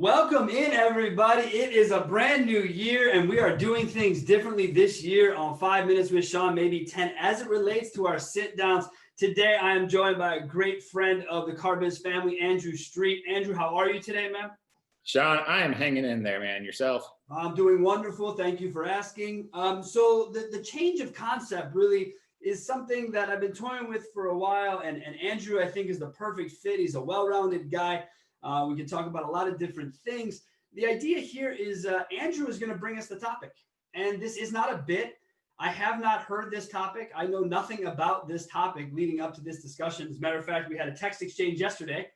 Welcome in, everybody. It is a brand new year, and we are doing things differently this year on 5 Minutes with Sean, maybe 10, as it relates to our sit-downs. Today, I am joined by a great friend of the Carbiz family, Andrew Street. Andrew, how are you today, man? Sean, I am hanging in there, man. Yourself? I'm doing wonderful. Thank you for asking. So the change of concept really is something that I've been toying with for a while, and Andrew, I think, is the perfect fit. He's a well-rounded guy. We can talk about a lot of different things. The idea here is Andrew is going to bring us the topic. And this is not a bit. I have not heard this topic. I know nothing about this topic leading up to this discussion. As a matter of fact, we had a text exchange yesterday.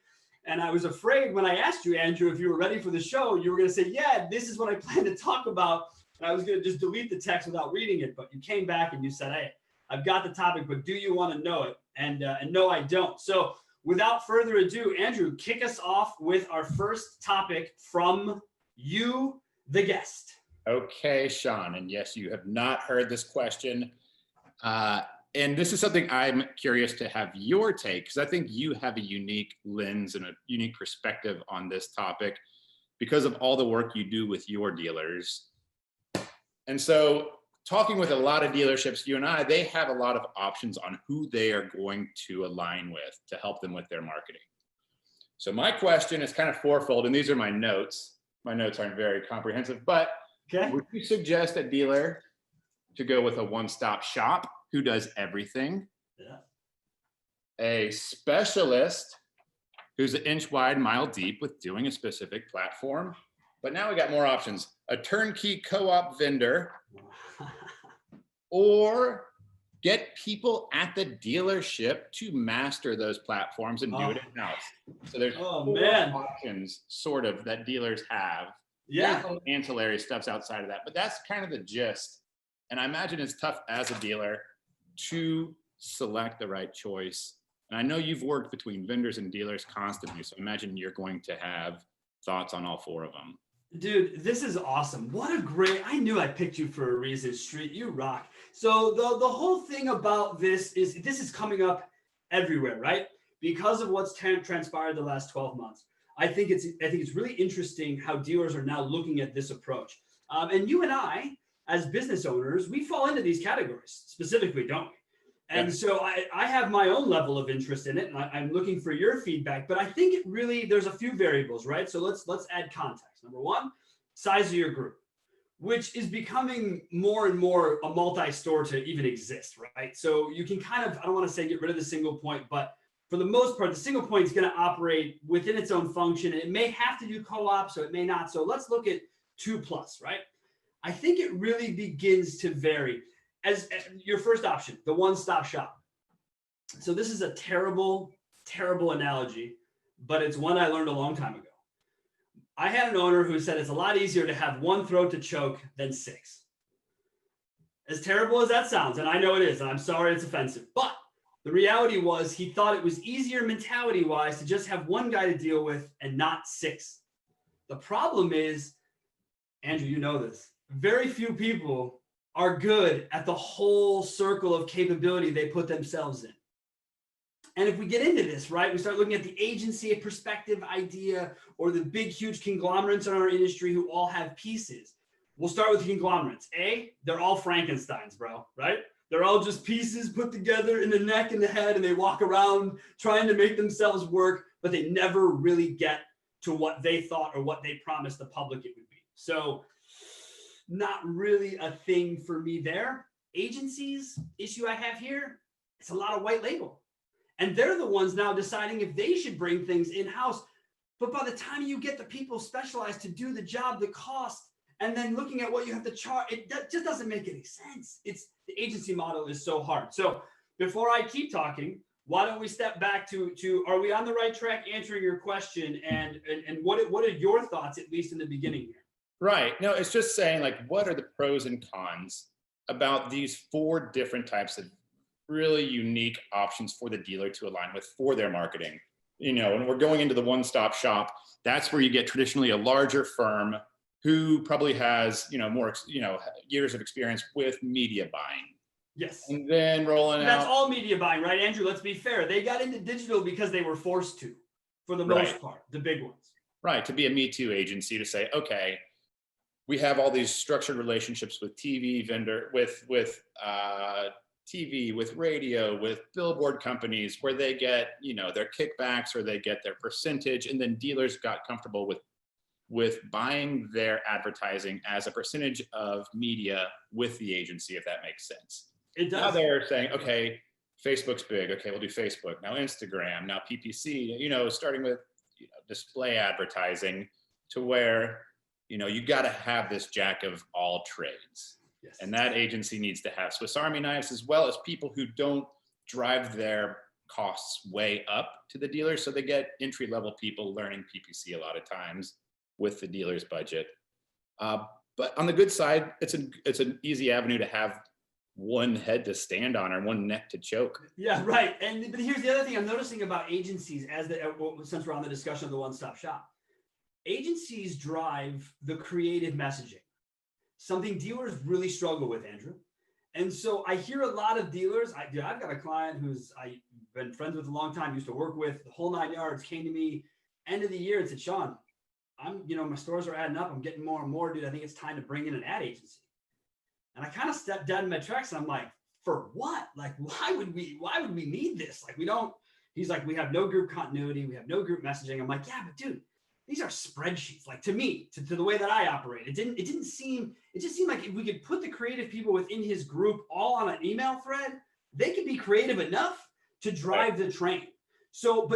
And I was afraid when I asked you, Andrew, if you were ready for the show, you were going to say, yeah, this is what I plan to talk about. And I was going to just delete the text without reading it. But you came back and you said, hey, I've got the topic, but do you want to know it? And no, I don't. So without further ado, Andrew, kick us off with our first topic from you, the guest. Okay, Sean. And yes, you have not heard this question. And this is something I'm curious to have your take, because I think you have a unique lens and a unique perspective on this topic because of all the work you do with your dealers. And so talking with a lot of dealerships, you and I, they have a lot of options on who they are going to align with to help them with their marketing. So my question is kind of fourfold, and these are my notes. My notes aren't very comprehensive, but would you suggest a dealer to go with a one-stop shop who does everything? Yeah. A specialist who's an inch wide, mile deep with doing a specific platform? But now we got more options. A turnkey co-op vendor, or get people at the dealership to master those platforms and do it in-house. So there's four options sort of that dealers have. Yeah. Ancillary stuff's outside of that, but that's kind of the gist. And I imagine it's tough as a dealer to select the right choice. And I know you've worked between vendors and dealers constantly, so I imagine you're going to have thoughts on all four of them. Dude, this is awesome. What a great, I knew I picked you for a reason, Street. You rock. So the whole thing about this is coming up everywhere, right? Because of what's transpired the last 12 months. I think it's really interesting how dealers are now looking at this approach. And you and I, as business owners, we fall into these categories specifically, don't we? And so I have my own level of interest in it, and I'm looking for your feedback. But I think it really, there's a few variables, right? So let's add context. Number one, size of your group, which is becoming more and more a multi-store to even exist, right? So you can kind of, I don't want to say get rid of the single point, but for the most part, the single point is going to operate within its own function. It may have to do co-op, so it may not. So let's look at 2+, right? I think it really begins to vary. As your first option, the one-stop shop. So this is a terrible, terrible analogy, but it's one I learned a long time ago. I had an owner who said it's a lot easier to have one throat to choke than 6. As terrible as that sounds, and I know it is, and I'm sorry it's offensive, but the reality was he thought it was easier mentality-wise to just have one guy to deal with and not 6. The problem is, Andrew, you know this, very few people are good at the whole circle of capability they put themselves in. And if we get into this, right, we start looking at the agency perspective idea or the big, huge conglomerates in our industry who all have pieces. We'll start with the conglomerates. They're all Frankensteins, bro, right? They're all just pieces put together in the neck and the head, and they walk around trying to make themselves work, but they never really get to what they thought or what they promised the public it would be. So not really a thing for me there. Agencies, issue I have here, it's a lot of white label. And they're the ones now deciding if they should bring things in-house. But by the time you get the people specialized to do the job, the cost, and then looking at what you have to charge, it just doesn't make any sense. The agency model is so hard. So before I keep talking, why don't we step back to are we on the right track answering your question? And what are your thoughts, at least in the beginning here? Right. No, it's just saying, like, what are the pros and cons about these 4 different types of really unique options for the dealer to align with for their marketing? You know, and we're going into the one-stop shop. That's where you get traditionally a larger firm who probably has, more, years of experience with media buying. Yes. And then rolling out. That's all media buying, right, Andrew? Let's be fair. They got into digital because they were forced to, for the most part, the big ones. Right, to be a Me Too agency to say, okay, we have all these structured relationships with TV vendor, TV, with radio, with billboard companies, where they get, you know, their kickbacks or they get their percentage, and then dealers got comfortable with buying their advertising as a percentage of media with the agency, if that makes sense. It Now does. they're saying, okay, Facebook's big. Okay, we'll do Facebook. Now Instagram, now PPC, you know, starting with, you know, display advertising, to where, you know, you got to have this jack of all trades. Yes. And that agency needs to have Swiss Army knives, as well as people who don't drive their costs way up to the dealers. So they get entry level people learning PPC a lot of times with the dealer's budget. But on the good side, it's an easy avenue to have one head to stand on or one neck to choke. Yeah, right. But here's the other thing I'm noticing about agencies, since we're on the discussion of the one-stop shop. Agencies drive the creative messaging, something dealers really struggle with, Andrew. And so I hear a lot of dealers. I've got a client who's I've been friends with a long time, used to work with, the whole 9 yards, came to me end of the year and said, Sean, my stores are adding up. I'm getting more and more, dude. I think it's time to bring in an ad agency. And I kind of stepped dead in my tracks, and I'm like, for what? Like, why would we need this? Like, we don't. He's like, we have no group continuity. We have no group messaging. I'm like, yeah, but dude, these are spreadsheets. Like, to me, to the way that I operate, it just seemed like if we could put the creative people within his group all on an email thread, they could be creative enough to drive the train. So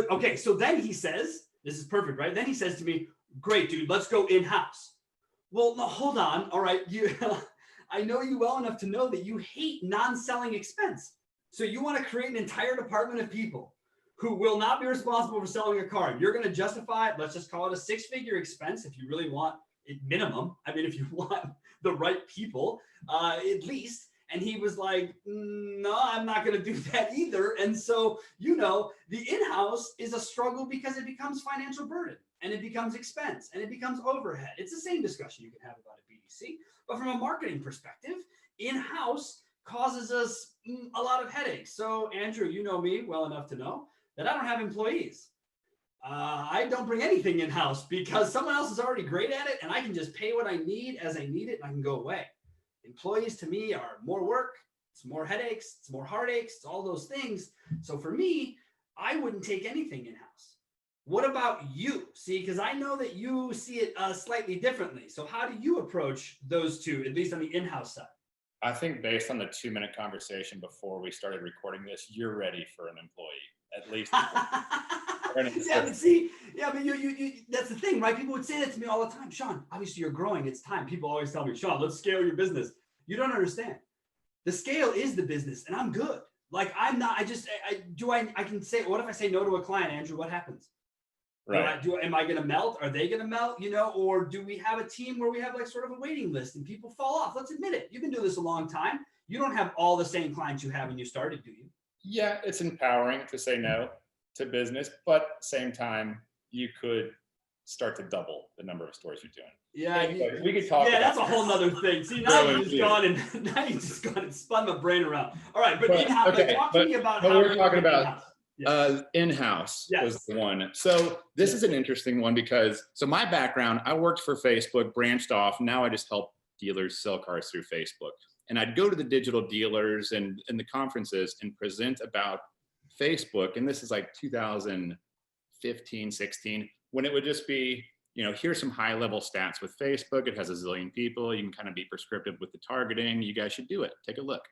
then he says, this is perfect, right? Then he says to me, great, dude, let's go in-house. Well, no, hold on. All right. I know you well enough to know that you hate non-selling expense. So you want to create an entire department of people who will not be responsible for selling a car. You're going to justify it. Let's just call it a six-figure expense if you really want it minimum. I mean, if you want the right people, at least. And he was like, no, I'm not going to do that either. And so, the in-house is a struggle because it becomes financial burden, and it becomes expense, and it becomes overhead. It's the same discussion you can have about a BDC. But from a marketing perspective, in-house causes us a lot of headaches. So, Andrew, you know me well enough to know that I don't have employees. I don't bring anything in-house because someone else is already great at it, and I can just pay what I need as I need it, and I can go away. Employees to me are more work, it's more headaches, it's more heartaches, it's all those things. So for me, I wouldn't take anything in-house. What about you? See, because I know that you see it slightly differently. So how do you approach those two, at least on the in-house side? I think based on the 2-minute conversation before we started recording this, you're ready for an employee, at least. But you that's the thing, right? People would say that to me all the time. Sean, obviously you're growing. It's time. People always tell me, Sean, let's scale your business. You don't understand. The scale is the business, and I'm good. Like, I'm not, I can say, what if I say no to a client, Andrew? What happens? Right. Am I going to melt? Are they going to melt? Or do we have a team where we have like sort of a waiting list and people fall off? Let's admit it. You've been doing this a long time. You don't have all the same clients you have when you started, do you? Yeah, it's empowering to say no to business, but at the same time, you could start to double the number of stores you're doing. Yeah, we could talk. Yeah, that's a whole nother thing. See, now you've just gone and spun my brain around. All right, but in-house, talk to me about how we're talking about in-house. Yes. In-house Yes. was the one. So this is an interesting one because, my background, I worked for Facebook, branched off. Now I just help dealers sell cars through Facebook. And I'd go to the digital dealers and the conferences and present about Facebook. And this is like 2015, 16, when it would just be, here's some high level stats with Facebook. It has a zillion people. You can kind of be prescriptive with the targeting. You guys should do it. Take a look.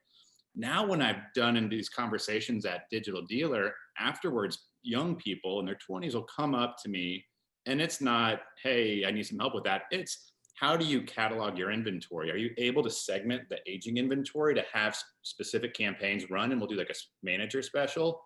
Now, when I've done in these conversations at Digital Dealer, afterwards, young people in their 20s will come up to me, and it's not, hey, I need some help with that. It's, how do you catalog your inventory? Are you able to segment the aging inventory to have specific campaigns run? And we'll do like a manager special.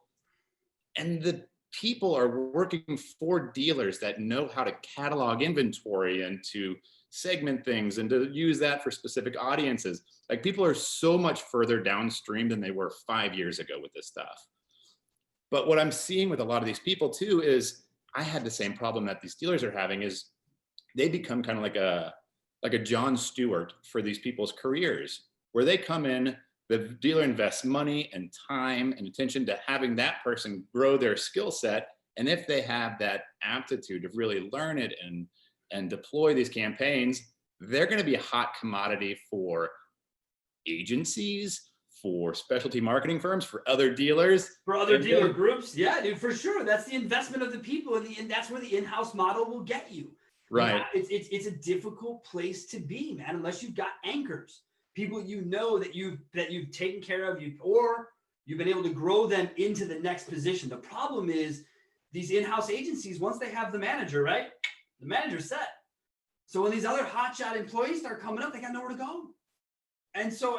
And the people are working for dealers that know how to catalog inventory and to segment things and to use that for specific audiences. Like, people are so much further downstream than they were 5 years ago with this stuff. But what I'm seeing with a lot of these people too is, I had the same problem that these dealers are having, is they become kind of like a Jon Stewart for these people's careers, where they come in, the dealer invests money and time and attention to having that person grow their skill set, And if they have that aptitude to really learn it and deploy these campaigns, they're going to be a hot commodity for agencies, for specialty marketing firms, for other dealers. For other dealer groups. Yeah, dude, for sure. That's the investment of the people, and that's where the in-house model will get you. Right. Yeah, it's a difficult place to be, man, unless you've got anchors, people you know that you've taken care of, or you've been able to grow them into the next position. The problem is these in-house agencies, once they have the manager, right? The manager's set. So when these other hotshot employees start coming up, they got nowhere to go. And so,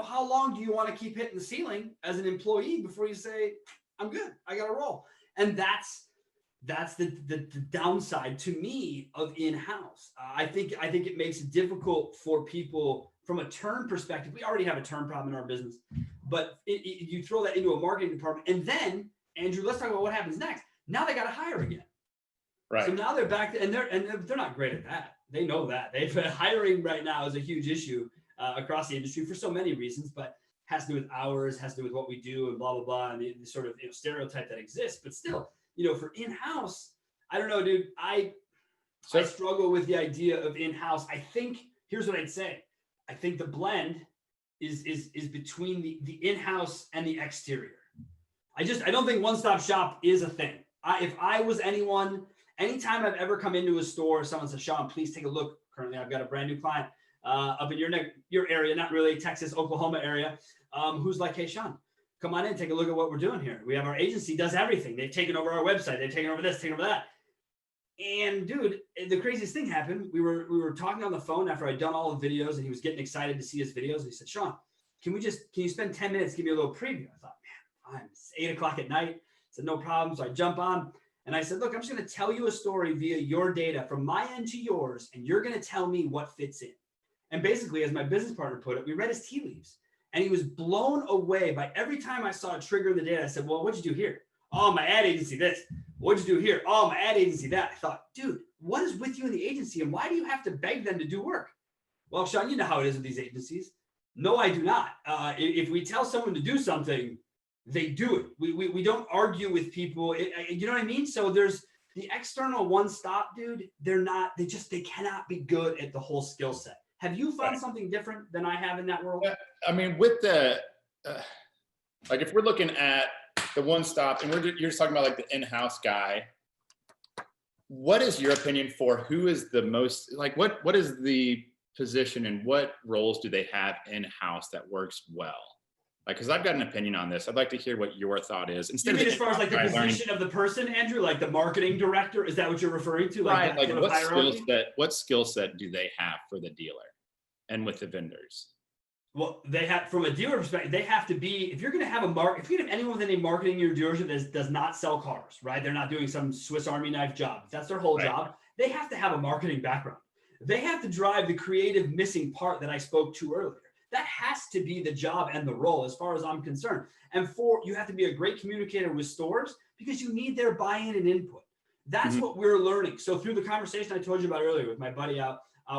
how long do you want to keep hitting the ceiling as an employee before you say, I'm good, I got to roll? And that's the downside to me of in-house. I think it makes it difficult for people from a turn perspective. We already have a turn problem in our business, but you throw that into a marketing department, and then, Andrew, let's talk about what happens next. Now they got to hire again. Right. So now they're back to, and they're not great at that. They know that. Hiring right now is a huge issue across the industry for so many reasons, but has to do with hours, has to do with what we do, and blah blah blah, and the sort of stereotype that exists. But still, for in-house, I don't know, dude. I struggle with the idea of in-house. I think here's what I'd say. I think the blend is between the in-house and the exterior. I don't think one-stop shop is a thing. If I was anyone, anytime I've ever come into a store, someone says, Sean, please take a look. Currently, I've got a brand new client up in your area, not really Texas, Oklahoma area, who's like, hey, Sean, come on in, take a look at what we're doing here. We have our agency does everything. They've taken over our website. They've taken over this, taken over that. And dude, the craziest thing happened. We were talking on the phone after I'd done all the videos, and he was getting excited to see his videos. And he said, Sean, can you spend 10 minutes, give me a little preview? I thought, man, it's 8 o'clock at night. I said, no problem. So I jump on and I said, look, I'm just going to tell you a story via your data from my end to yours, and you're going to tell me what fits in. And basically, as my business partner put it, we read his tea leaves. And he was blown away by every time I saw a trigger in the data. I said, well, what'd you do here? Oh, my ad agency, this. What'd you do here? Oh, my ad agency, that. I thought, dude, what is with you in the agency? And why do you have to beg them to do work? Well, Sean, you know how it is with these agencies. No, I do not. If we tell someone to do something, they do it. We don't argue with people. You know what I mean? So there's the external one-stop, dude. They cannot be good at the whole skill set. Have you found something different than I have in that world? Yeah, I mean, with the, like if we're looking at the one-stop and you're just talking about like the in-house guy, what is your opinion for who is the most, like what is the position and what roles do they have in-house that works well? Like, because I've got an opinion on this. I'd like to hear what your thought is. Instead of as far as like the position of the person, Andrew, like the marketing director, is that what you're referring to? Right. Like what skill set do they have for the dealer and with the vendors? Well, they have, from a dealer perspective, they have to be, if you're going to have if you have anyone within a marketing in your dealership that does not sell cars, right? They're not doing some Swiss Army knife job. If that's their whole job, they have to have a marketing background. They have to drive the creative missing part that I spoke to earlier. That has to be the job and the role as far as I'm concerned. And you have to be a great communicator with stores because you need their buy-in and input. That's what we're learning. So through the conversation I told you about earlier with my buddy out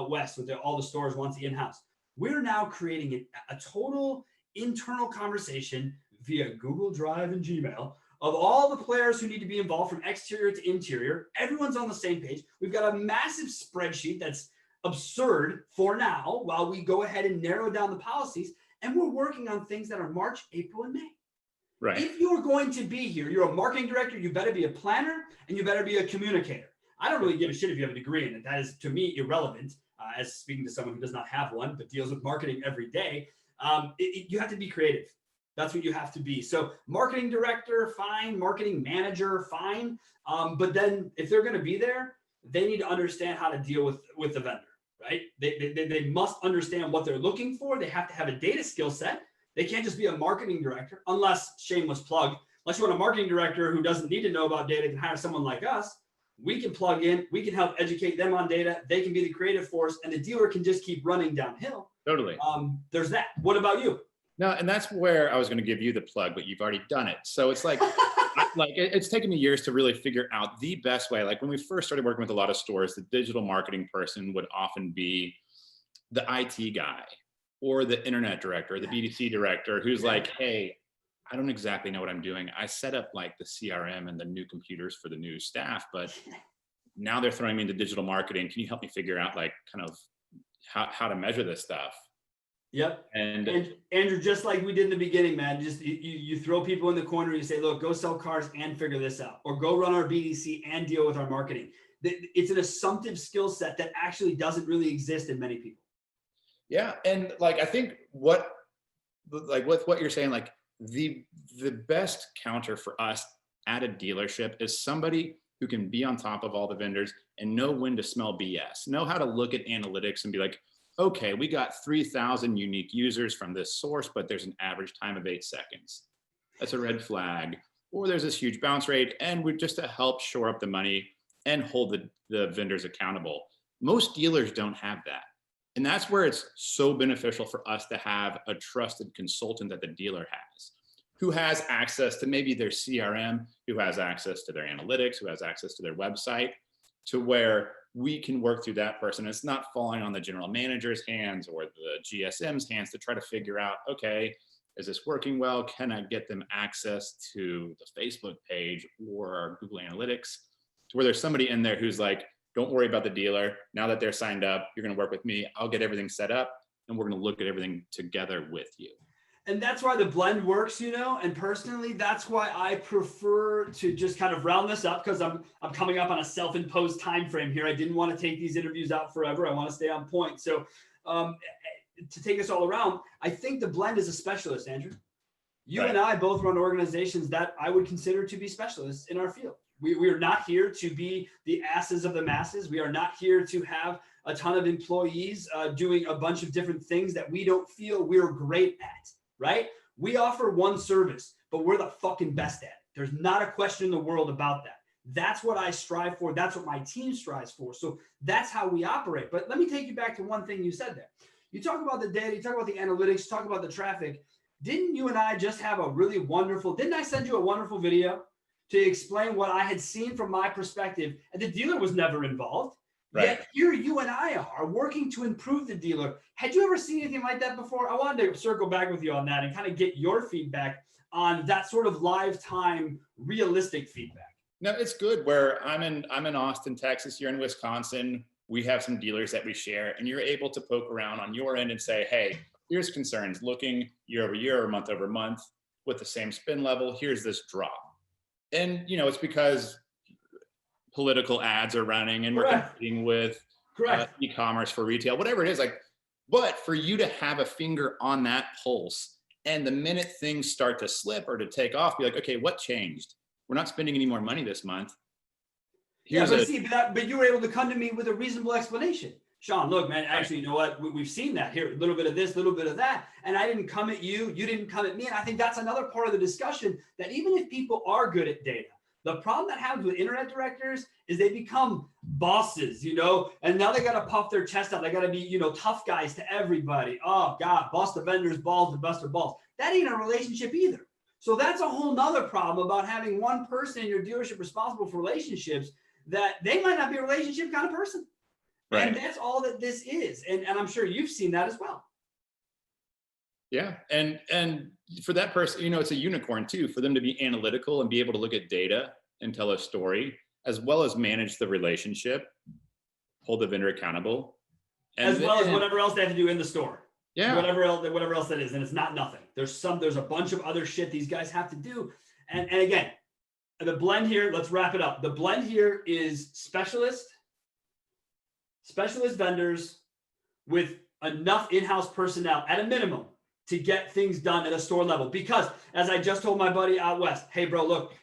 west with all the stores once in-house, we're now creating a total internal conversation via Google Drive and Gmail of all the players who need to be involved from exterior to interior. Everyone's on the same page. We've got a massive spreadsheet that's absurd for now while we go ahead and narrow down the policies. And we're working on things that are March, April, and May. Right. If you're going to be here, you're a marketing director, you better be a planner and you better be a communicator. I don't really give a shit if you have a degree in it. That is, to me, irrelevant. As speaking to someone who does not have one, but deals with marketing every day, you have to be creative. That's what you have to be. So marketing director, fine. Marketing manager, fine. But then if they're going to be there, they need to understand how to deal with the vendor, right? They must understand what they're looking for. They have to have a data skill set. They can't just be a marketing director, unless, shameless plug, unless you want a marketing director who doesn't need to know about data, can hire someone like us. We can plug in, we can help educate them on data. They can be the creative force and the dealer can just keep running downhill. Totally. There's that. What about you? No, and that's where I was going to give you the plug, but you've already done it. So it's like, it's taken me years to really figure out the best way. Like when we first started working with a lot of stores, the digital marketing person would often be the IT guy or the internet director, or the BDC director, who's like, hey, I don't exactly know what I'm doing. I set up like the CRM and the new computers for the new staff, but now they're throwing me into digital marketing. Can you help me figure out like kind of how to measure this stuff? Yep. And And Andrew, just like we did in the beginning, man, just you throw people in the corner, you say, look, go sell cars and figure this out, or go run our BDC and deal with our marketing. It's an assumptive skill set that actually doesn't really exist in many people. yeah, and like I think with what you're saying, like the best counter for us at a dealership is somebody who can be on top of all the vendors and know when to smell BS, know how to look at analytics and be like, okay, we got 3,000 unique users from this source, but there's an average time of 8 seconds. That's a red flag. Or there's this huge bounce rate, and we're just to help shore up the money and hold the vendors accountable. Most dealers don't have that. And that's where it's so beneficial for us to have a trusted consultant that the dealer has, who has access to maybe their CRM, who has access to their analytics, who has access to their website, to where we can work through that person. It's not falling on the general manager's hands or the GSM's hands to try to figure out, okay, is this working well? Can I get them access to the Facebook page or our Google Analytics? To where there's somebody in there who's like, don't worry about the dealer. Now that they're signed up, you're going to work with me. I'll get everything set up and we're going to look at everything together with you. And that's why the blend works, you know, and personally, that's why I prefer to just kind of round this up, because I'm coming up on a self-imposed time frame here. I didn't want to take these interviews out forever. I want to stay on point. So to take this all around, I think the blend is a specialist, Andrew. You Right. and I both run organizations that I would consider to be specialists in our field. We are not here to be the asses of the masses. We are not here to have a ton of employees doing a bunch of different things that we don't feel we're great at, right? We offer one service, but we're the fucking best at it. There's not a question in the world about that. That's what I strive for. That's what my team strives for. So that's how we operate. But let me take you back to one thing you said there. You talk about the data, you talk about the analytics, you talk about the traffic. Didn't you and I just have a really wonderful, didn't I send you a wonderful video to explain what I had seen from my perspective? And the dealer was never involved. Right. Yet here you and I are working to improve the dealer. Had you ever seen anything like that before? I wanted to circle back with you on that and kind of get your feedback on that sort of live time, realistic feedback. No, it's good. Where I'm in Austin, Texas, you're in Wisconsin. We have some dealers that we share, and you're able to poke around on your end and say, hey, here's concerns looking year over year or month over month with the same spin level. Here's this drop. And, you know, it's because political ads are running and we're Correct. competing with e-commerce for retail, whatever it is. Like, but for you to have a finger on that pulse, and the minute things start to slip or to take off, be like, okay, what changed? We're not spending any more money this month. But you were able to come to me with a reasonable explanation. Sean, look, man, actually, you know what? We've seen that here, a little bit of this, a little bit of that. And I didn't come at you. You didn't come at me. And I think that's another part of the discussion, that even if people are good at data, the problem that happens with internet directors is they become bosses, you know, and now they got to puff their chest out. They got to be, you know, tough guys to everybody. Oh, God, bust the vendor's balls to bust their balls. That ain't a relationship either. So that's a whole nother problem about having one person in your dealership responsible for relationships, that they might not be a relationship kind of person. Right. And that's all that this is. And I'm sure you've seen that as well. Yeah. And for that person, you know, it's a unicorn too, for them to be analytical and be able to look at data and tell a story, as well as manage the relationship, hold the vendor accountable. And as well as whatever else they have to do in the store. Yeah. Whatever else that is. And it's not nothing. There's a bunch of other shit these guys have to do. And again, the blend here, let's wrap it up. The blend here is specialist vendors with enough in-house personnel at a minimum to get things done at a store level. Because as I just told my buddy out west, hey bro, look,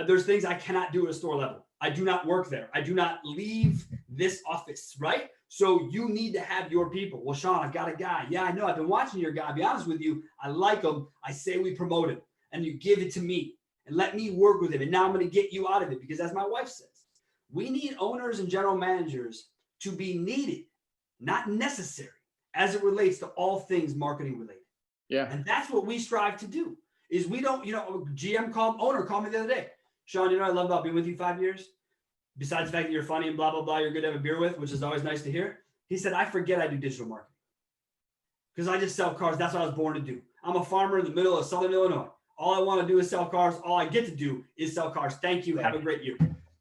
there's things I cannot do at a store level. I do not work there. I do not leave this office, right? So you need to have your people. Well, Sean, I've got a guy. Yeah, I know. I've been watching your guy. I'll be honest with you. I like him. I say we promote him and you give it to me and let me work with him. And now I'm going to get you out of it, because as my wife says, we need owners and general managers to be needed, not necessary, as it relates to all things marketing related. Yeah. And that's what we strive to do. Is we don't, you know, owner called me the other day. Sean, you know what I love about being with you 5 years? Besides the fact that you're funny and blah, blah, blah, you're good to have a beer with, which is always nice to hear. He said, I forget I do digital marketing because I just sell cars. That's what I was born to do. I'm a farmer in the middle of Southern Illinois. All I want to do is sell cars. All I get to do is sell cars. Thank you. Have a great year.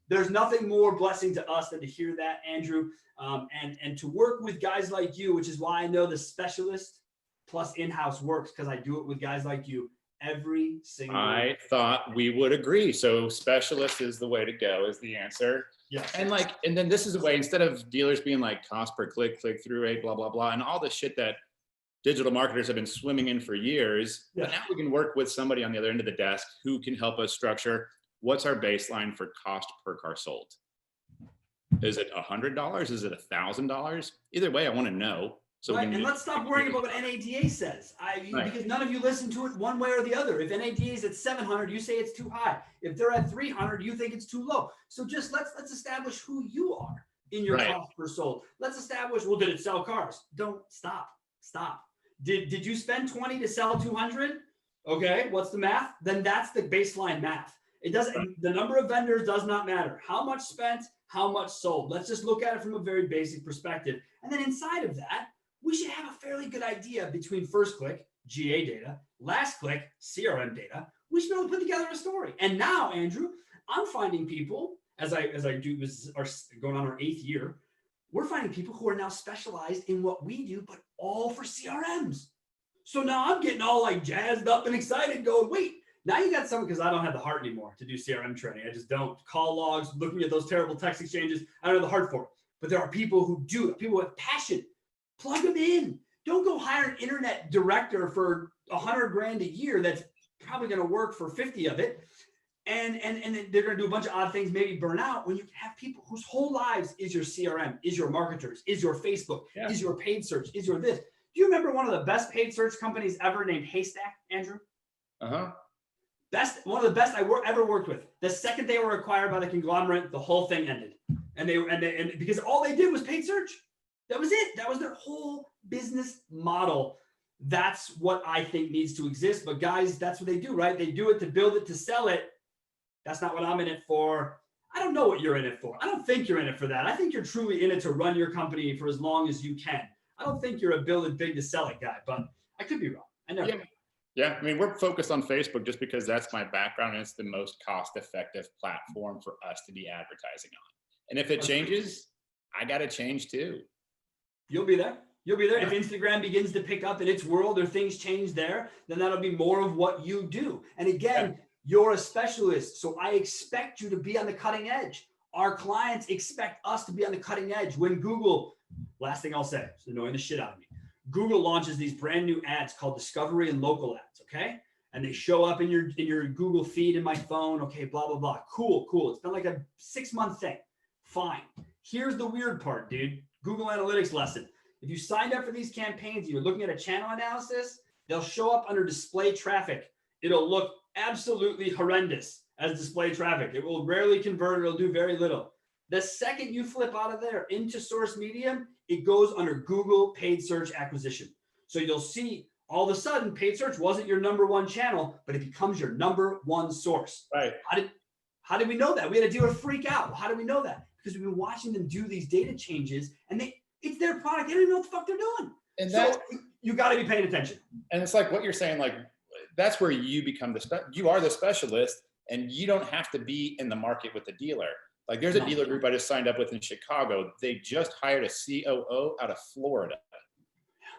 There's nothing more blessing to us than to hear that, Andrew, and to work with guys like you, which is why I know the specialist plus in-house works, because I do it with guys like you every single I thought we would agree. So specialist is the way to go, is the answer. Yes. And then this is the way, instead of dealers being like cost per click, click through rate, blah, blah, blah, and all the shit that digital marketers have been swimming in for years. Yeah. But now we can work with somebody on the other end of the desk who can help us structure what's our baseline for cost per car sold. Is it $100? Is it $1,000? Either way, I want to know. So right. And let's stop worrying about what NADA says. Because none of you listen to it one way or the other. If NADA is at 700, you say it's too high. If they're at 300, you think it's too low. So just let's establish who you are in your cost per sold. Let's establish, well, did it sell cars? Don't stop. Did you spend 20 to sell 200? Okay, what's the math? Then that's the baseline math. It doesn't, the number of vendors does not matter. How much spent, how much sold. Let's just look at it from a very basic perspective. And then inside of that, we should have a fairly good idea between first click, GA data, last click, CRM data. We should be able to put together a story. And now, Andrew, I'm finding people, as I do, this is going on our 8th year, we're finding people who are now specialized in what we do, but all for CRMs. So now I'm getting all like jazzed up and excited going, wait, now you got someone, because I don't have the heart anymore to do CRM training. I just don't. Call logs, looking at those terrible text exchanges, I don't have the heart for it. But there are people who do it, people with passion. Plug them in. Don't go hire an internet director for $100,000 a year that's probably going to work for 50 of it. And they're going to do a bunch of odd things, maybe burn out, when you have people whose whole lives is your CRM, is your marketers, is your Facebook, is your paid search, is your this. Do you remember one of the best paid search companies ever named Haystack, Andrew? One of the best I ever worked with. The second they were acquired by the conglomerate, the whole thing ended. And because all they did was paid search. That was it. That was their whole business model. That's what I think needs to exist. But guys, that's what they do, right? They do it to build it, to sell it. That's not what I'm in it for. I don't know what you're in it for. I don't think you're in it for that. I think you're truly in it to run your company for as long as you can. I don't think you're a build it big to sell it guy, but I could be wrong. I know. Yeah. I mean, we're focused on Facebook just because that's my background and it's the most cost-effective platform for us to be advertising on. And if it changes, I got to change too. You'll be there. You'll be there. If Instagram begins to pick up in its world or things change there, then that'll be more of what you do. And again, you're a specialist. So I expect you to be on the cutting edge. Our clients expect us to be on the cutting edge. When Google, last thing I'll say, it's annoying the shit out of me. Google launches these brand new ads called discovery and local ads. Okay. And they show up in your Google feed in my phone. Okay. Blah, blah, blah. Cool. It's been like a 6-month thing. Fine. Here's the weird part, dude. Google Analytics lesson. If you signed up for these campaigns, you're looking at a channel analysis, they'll show up under display traffic. It'll look absolutely horrendous as display traffic. It will rarely convert. It'll do very little. The second you flip out of there into source medium, it goes under Google paid search acquisition. So you'll see all of a sudden paid search wasn't your number one channel, but it becomes your number one source. Right. How did we know that? We had a dealer freak out. How did we know that? Because we've been watching them do these data changes, and it's their product. They don't even know what the fuck they're doing. And so you got to be paying attention. And it's like what you're saying, like that's where you become you are the specialist, and you don't have to be in the market with the dealer. Like there's a dealer group I just signed up with in Chicago. They just hired a COO out of Florida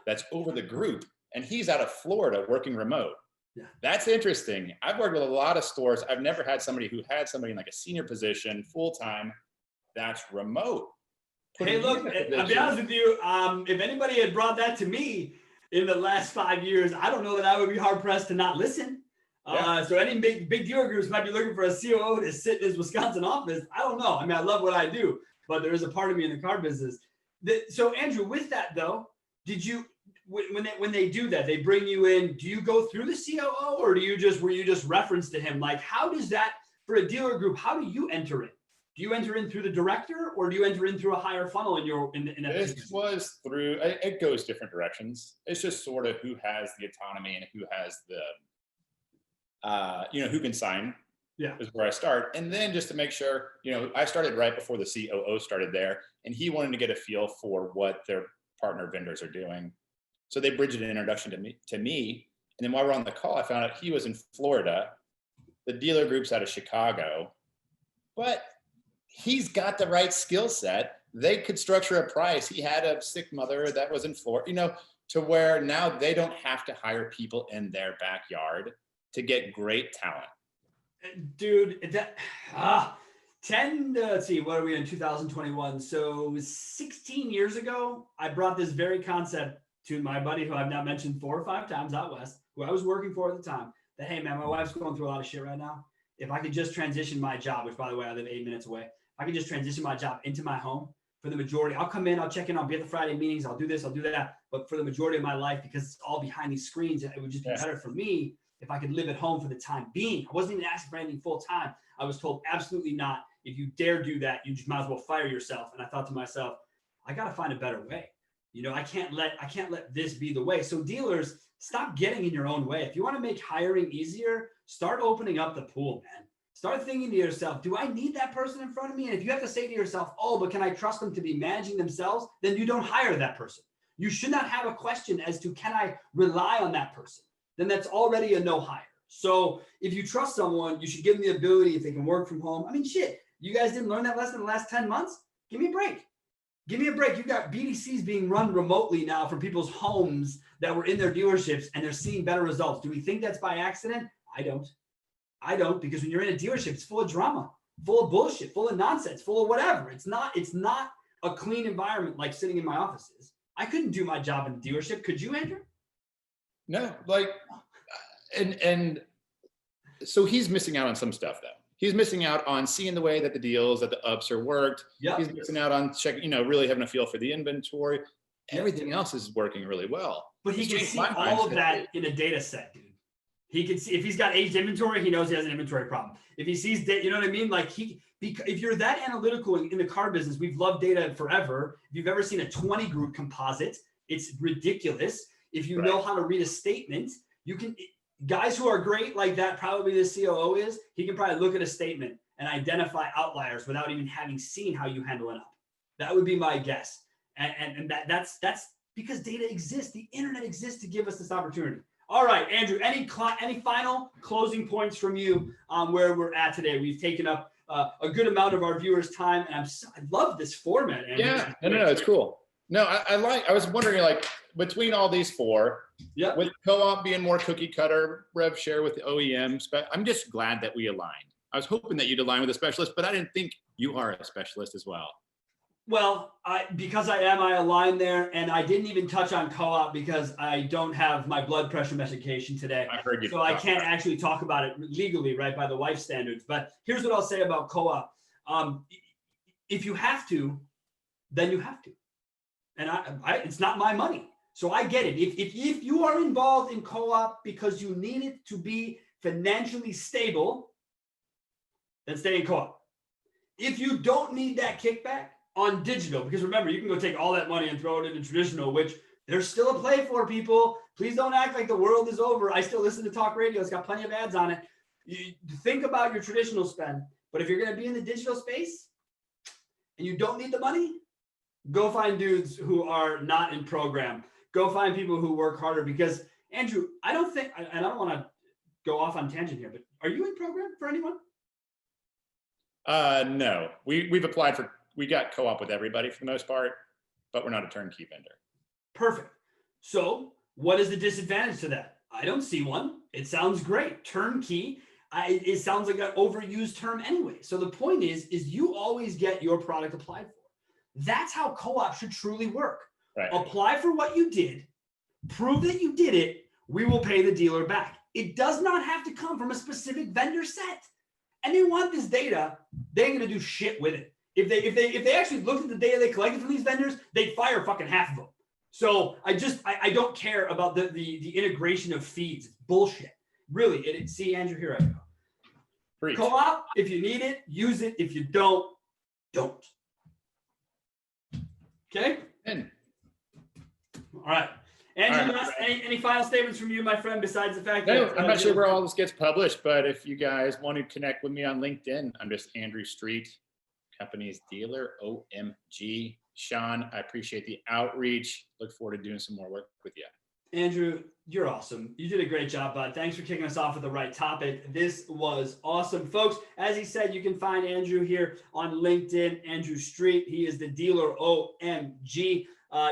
that's over the group, and he's out of Florida working remote. Yeah. That's interesting. I've worked with a lot of stores. I've never had somebody who had somebody in like a senior position, full-time, that's remote. Hey, look, I'll be honest with you. If anybody had brought that to me in the last 5 years, I don't know that I would be hard pressed to not listen. So any big dealer groups might be looking for a COO to sit in his Wisconsin office. I don't know. I mean, I love what I do, but there is a part of me in the car business. So Andrew, with that though, did you, when they do that, they bring you in, do you go through the COO or were you just referenced to him? Like, how does that, for a dealer group, how do you enter in? Do you enter in through the director or do you enter in through a higher funnel in that This position? was through, it goes different directions. It's just sort of who has the autonomy and who has the, who can sign. Yeah, is where I start. And then just to make sure, I started right before the COO started there, and he wanted to get a feel for what their partner vendors are doing. So they bridged an introduction to me, And then while we're on the call, I found out he was in Florida. The dealer group's out of Chicago, but he's got the right skill set. They could structure a price. He had a sick mother that was in Florida, you know, to where now they don't have to hire people in their backyard to get great talent. Dude, that 10 let's see, what are we in 2021? So 16 years ago, I brought this very concept to my buddy who I've now mentioned 4 or 5 times out west, who I was working for at the time, that, hey man, my wife's going through a lot of shit right now. If I could just transition my job, which by the way, I live 8 minutes away, if I could just transition my job into my home for the majority, I'll come in, I'll check in, I'll be at the Friday meetings, I'll do this, I'll do that. But for the majority of my life, because it's all behind these screens, it would just be better for me if I could live at home for the time being. I wasn't even asking for anything full time. I was told absolutely not. If you dare do that, you just might as well fire yourself. And I thought to myself, I got to find a better way. You know, I can't let this be the way. So dealers, stop getting in your own way. If you want to make hiring easier, start opening up the pool, man. Start thinking to yourself, do I need that person in front of me? And if you have to say to yourself, oh, but can I trust them to be managing themselves? Then you don't hire that person. You should not have a question as to, can I rely on that person? Then that's already a no hire. So if you trust someone, you should give them the ability, if they can work from home. I mean, shit, you guys didn't learn that lesson in the last 10 months? Give me a break. Give me a break. You've got BDCs being run remotely now from people's homes that were in their dealerships, and they're seeing better results. Do we think that's by accident? I don't, because when you're in a dealership, it's full of drama, full of bullshit, full of nonsense, full of whatever. It's not a clean environment like sitting in my office is. I couldn't do my job in a dealership. Could you, Andrew? No, like, and so he's missing out on some stuff though. He's missing out on seeing the way that the deals, that the ups are worked. Yeah. He's missing out on checking, you know, really having a feel for the inventory. Everything else is working really well. But he can see all of that in a data set, dude. He can see if he's got aged inventory, he knows he has an inventory problem. If he sees data, you know what I mean? Like if you're that analytical in the car business, we've loved data forever. If you've ever seen a 20 group composite, it's ridiculous. If you know how to read a statement, you can, guys who are great like that, probably the COO is, he can probably look at a statement and identify outliers without even having seen how you handle it up. That would be my guess. And that's because data exists. The internet exists to give us this opportunity. All right, Andrew, any final closing points from you on where we're at today? We've taken up a good amount of our viewers' time, and I love this format, Andrew. Yeah, no, it's cool. No, I was wondering, like, between all these 4, with co-op being more cookie cutter, rev share with the OEMs, but I'm just glad that we aligned. I was hoping that you'd align with a specialist, but I didn't think you are a specialist as well. Well, because I align there, and I didn't even touch on co-op because I don't have my blood pressure medication today. I heard you. So I can't actually talk about it legally, right, by the wife standards. But here's what I'll say about co-op. If you have to, then you have to. And it's not my money. So I get it. If you are involved in co-op because you need it to be financially stable, then stay in co-op. If you don't need that kickback on digital, because remember, you can go take all that money and throw it into traditional, which there's still a play for, people. Please don't act like the world is over. I still listen to talk radio. It's got plenty of ads on it. You think about your traditional spend, but if you're going to be in the digital space and you don't need the money, go find dudes who are not in program. Go find people who work harder, because Andrew, I don't think, and I don't want to go off on tangent here, but are you in program for anyone? No, we've applied for, we got co-op with everybody for the most part, but we're not a turnkey vendor. Perfect. So what is the disadvantage to that? I don't see one. It sounds great. Turnkey. It sounds like an overused term anyway. So the point is you always get your product applied for. That's how co-op should truly work. Right. Apply for what you did, prove that you did it, we will pay the dealer back. It does not have to come from a specific vendor set. And they want this data, they ain't gonna do shit with it. If they actually looked at the data they collected from these vendors, they'd fire fucking half of them. So I don't care about the integration of feeds. It's bullshit. Really, see, Andrew, here I go. Preach. Co-op, if you need it, use it. If you don't. Okay? All right. Andrew, any final statements from you, my friend, besides the fact that... I'm not sure where all this gets published, but if you guys want to connect with me on LinkedIn, I'm just Andrew Street, company's dealer, OMG. Sean, I appreciate the outreach. Look forward to doing some more work with you. Andrew, You're awesome. You did a great job, bud. Thanks for kicking us off with the right topic. This was awesome. Folks, as he said, you can find Andrew here on LinkedIn, Andrew Street. He is the dealer OMG.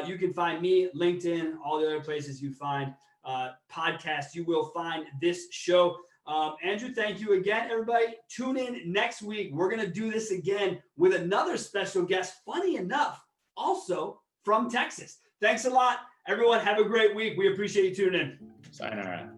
You can find me, LinkedIn, all the other places you find podcasts. You will find this show. Andrew, thank you again, everybody. Tune in next week. We're going to do this again with another special guest, funny enough, also from Texas. Thanks a lot. Everyone, have a great week. We appreciate you tuning in. Sayonara.